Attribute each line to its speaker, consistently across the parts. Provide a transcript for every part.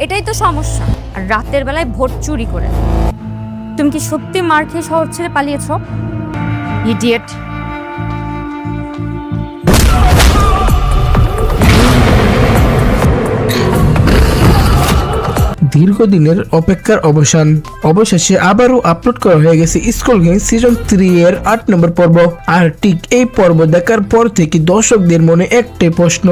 Speaker 1: এটাই তো সমস্যা। আর রাতের বেলায় ভোট চুরি করে। তুমি কি সত্যি মার খেয়ে শহর ছেড়ে পালিয়েছো? ইডিয়েট।
Speaker 2: দীর্ঘদিনের অপেক্ষার অবসান, অবশেষে আবারও আপলোড করা হয়ে গেছে স্কুল গ্যাং সিজন 3 এর 8 নম্বর পর্ব। আর ঠিক এই পর্ব দেখার পর থেকে দর্শকদের মনে একটাই প্রশ্ন,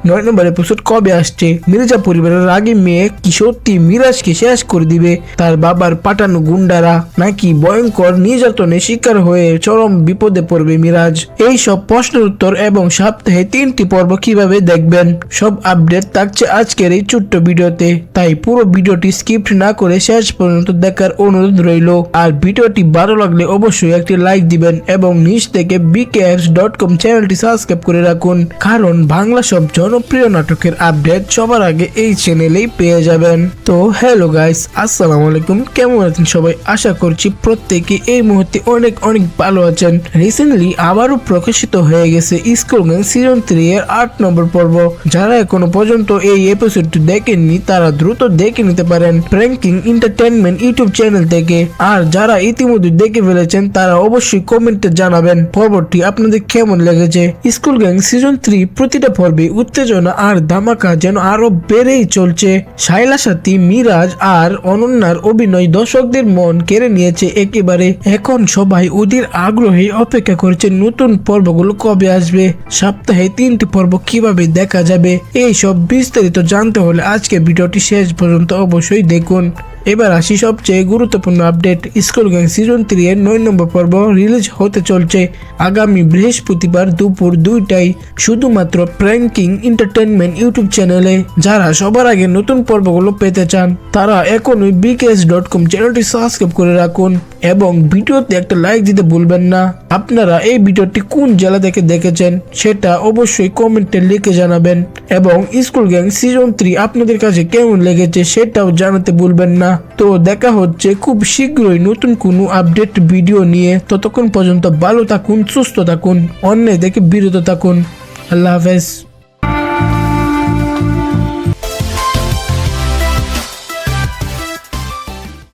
Speaker 2: 9 নম্বর এপিসোড কবে আসছে? মির্জা পরিবারের রাগী মেয়ে কি সত্যি মিরাজকে শেষ করে দিবে তার বাবার পাঠানো গুন্ডারা, নাকি ভয়ঙ্কর নির্যাতনের শিকার হয়ে চরম বিপদে পড়বে মিরাজ? এই সব প্রশ্নের উত্তর এবং সপ্তাহে 3টি পর্ব কিভাবে দেখবেন, সব আপডেট থাকছে আজকের এই ছোট্ট ভিডিওতে। তাই পুরো ভিডিওটি স্কিপ না করে শেষ পর্যন্ত দেখার অনুরোধ রইল। আর ভিডিওটি ভালো লাগলে অবশ্যই একটি লাইক দিবেন এবং নিচ থেকে bkfs.com চ্যানেলটি সাবস্ক্রাইব করে রাখুন, কারণ বাংলা সব জনপ্রিয় নাটকের আপডেট সবার আগে এই চ্যানেলেই পেয়ে যাবেন। তো হ্যালো গাইস, আসসালামু আলাইকুম, কেমন আছেন সবাই? আশা করছি প্রত্যেকে এই মুহূর্তে অনেক অনেক ভালো আছেন। রিসেন্টলি আবারও প্রকাশিত হয়ে গেছে স্কুল গ্যাং সিজন 3 এর 8 নম্বর পর্ব। যারা এখনো পর্যন্ত এই এপিসোডটি দেখেননি তারা দ্রুত দেখে নিতে পারেন প্র্যাঙ্কিং এন্টারটেইনমেন্ট ইউটিউব চ্যানেল থেকে। আর যারা ইতিমধ্যে দেখে ফেলেছেন তারা অবশ্যই কমেন্টে জানাবেন পর্বটি আপনাদের কেমন লেগেছে। স্কুল গ্যাং সিজন 3 প্রতিটা পর্বে উত্তেজনা আর ধামাকা যেন আরো বেড়েই চলছে। শাইলা সাথী, মিরাজ আর অনন্যার অভিনয় দর্শকদের মন কেড়ে নিয়েছে একেবারে। এখন সবাই ওদের আগ্রহে অপেক্ষা করছে নতুন পর্বগুলো কবে আসবে, সপ্তাহে 3টি পর্ব কিভাবে দেখা যাবে। এই সব বিস্তারিত জানতে হলে আজকে ভিডিওটি শেষ পর্যন্ত অবশ্যই দেখুন। এবার আসি সবচেয়ে গুরুত্বপূর্ণ আপডেট। স্কুল গ্যাং সিজন 3 এর 9 নম্বর পর্ব রিলিজ হতে চলছে আগামী বৃহস্পতিবার দুপুর 2টায়, শুধুমাত্র প্র্যাঙ্কিং এন্টারটেইনমেন্ট ইউটিউব চ্যানেলে। যারা সবার আগে নতুন পর্বগুলো পেতে চান তারা এখনই bkfs.com চ্যানেলটি সাবস্ক্রাইব করে রাখুন এবং ভিডিওতে একটা লাইক দিতে ভুলবেন না। আপনারা এই ভিডিওটি কোন জেলা থেকে দেখেছেন সেটা অবশ্যই কমেন্টে লিখে জানাবেন এবং স্কুল গ্যাং সিজন 3 আপনাদের কাছে কেমন লেগেছে সেটাও জানাতে ভুলবেন না। তো দেখা হচ্ছে খুব শীঘ্রই নতুন কোনো আপডেট ভিডিও নিয়ে। ততক্ষণ পর্যন্ত ভালো থাকুন, সুস্থ থাকুন, অন্যায় থেকে বিরত থাকুন। আল্লাহ হাফেজ।